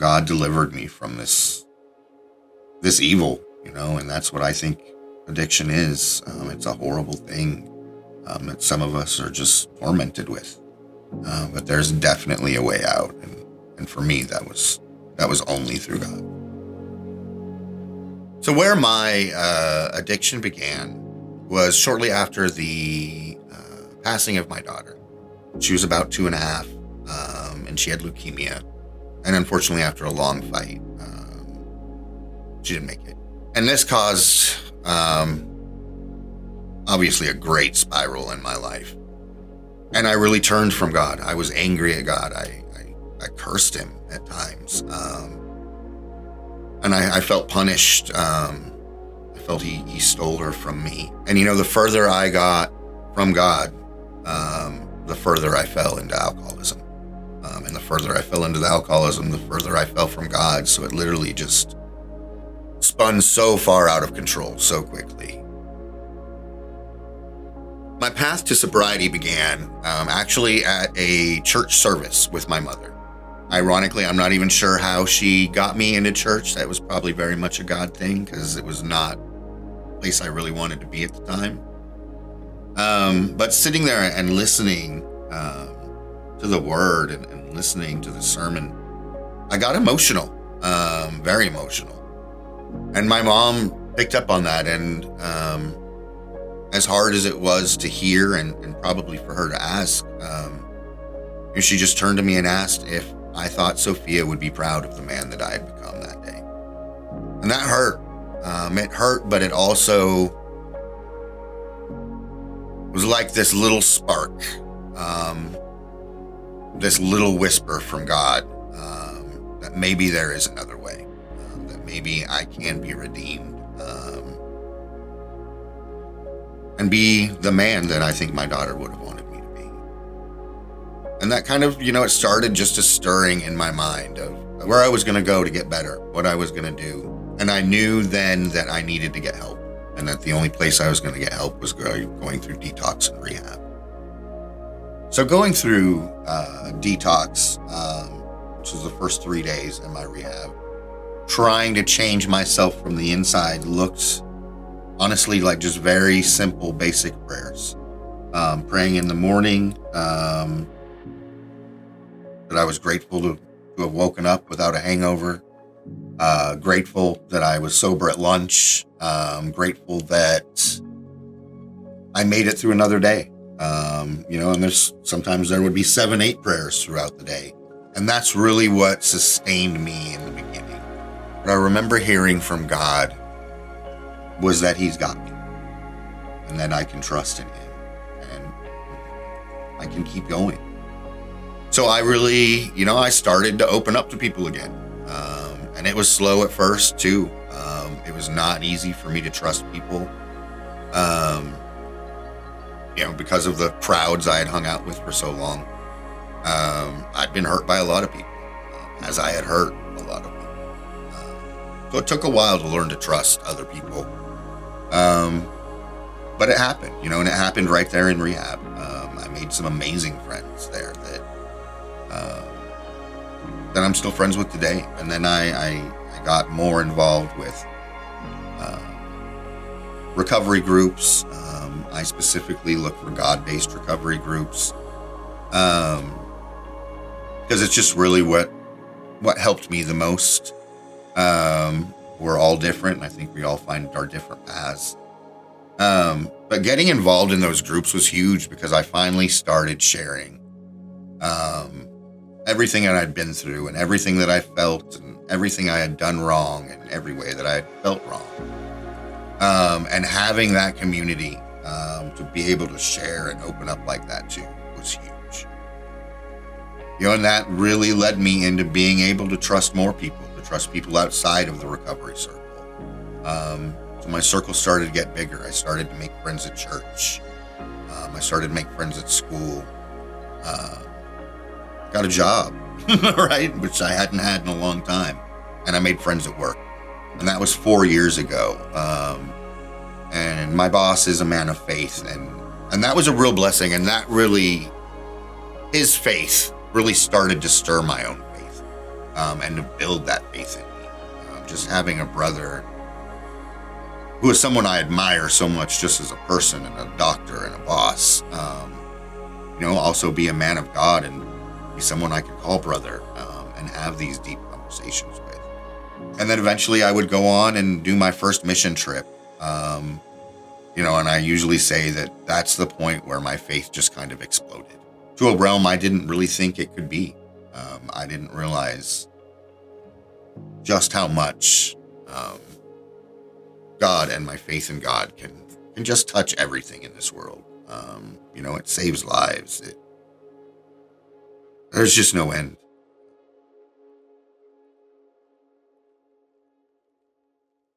God delivered me from this evil, and that's what I think addiction is. It's a horrible thing that some of us are just tormented with. But there's definitely a way out, and for me, that was only through God. So where my addiction began was shortly after the passing of my daughter. She was about 2.5, and she had leukemia. And unfortunately, after a long fight, she didn't make it. And this caused, obviously, a great spiral in my life. And I really turned from God. I was angry at God. I cursed him at times. And I felt punished. I felt he stole her from me. And, the further I got from God, the further I fell into alcoholism. And the further I fell into the alcoholism, the further I fell from God. So it literally just spun so far out of control so quickly. My path to sobriety began actually at a church service with my mother. Ironically, I'm not even sure how she got me into church. That was probably very much a God thing because it was not a place I really wanted to be at the time. But sitting there and listening to the word and listening to the sermon, I got emotional, very emotional. And my mom picked up on that, and as hard as it was to hear and probably for her to ask, she just turned to me and asked if I thought Sophia would be proud of the man that I had become that day. And that hurt. It hurt, but it also was like this little spark, this little whisper from God, that maybe there is another way, that maybe I can be redeemed, and be the man that I think my daughter would have wanted me to be. And that kind of, it started just a stirring in my mind of where I was going to go to get better, what I was going to do. And I knew then that I needed to get help, and that the only place I was going to get help was going through detox and rehab. So going through detox, which was the first 3 days in my rehab, trying to change myself from the inside looked honestly like just very simple, basic prayers. Praying in the morning, that I was grateful to have woken up without a hangover. Grateful that I was sober at lunch. Grateful that I made it through another day. And sometimes there would be 7-8 prayers throughout the day. And that's really what sustained me in the beginning. What I remember hearing from God was that he's got me, and that I can trust in him, and I can keep going. So I really, I started to open up to people again. And it was slow at first too. It was not easy for me to trust people. Because of the crowds I had hung out with for so long. I'd been hurt by a lot of people, as I had hurt a lot of people. So it took a while to learn to trust other people. But it happened, and it happened right there in rehab. I made some amazing friends there that I'm still friends with today. And then I got more involved with recovery groups. I specifically look for God-based recovery groups, because it's just really what helped me the most. We're all different, and I think we all find our different paths. But getting involved in those groups was huge because I finally started sharing everything that I'd been through, and everything that I felt, and everything I had done wrong, and every way that I had felt wrong. And having that community to be able to share and open up like that too was huge. And that really led me into being able to trust more people, to trust people outside of the recovery circle. So my circle started to get bigger. I started to make friends at church. I started to make friends at school. Got a job, right? Which I hadn't had in a long time. And I made friends at work. And that was 4 years ago. And my boss is a man of faith. And that was a real blessing. And that really, his faith really started to stir my own faith. and to build that faith in me. Just having a brother who is someone I admire so much just as a person and a doctor and a boss, also be a man of God and be someone I could call brother, and have these deep conversations with. And then eventually I would go on and do my first mission trip. And I usually say that that's the point where my faith just kind of exploded to a realm I didn't really think it could be. I didn't realize just how much God and my faith in God can just touch everything in this world. It saves lives. There's just no end.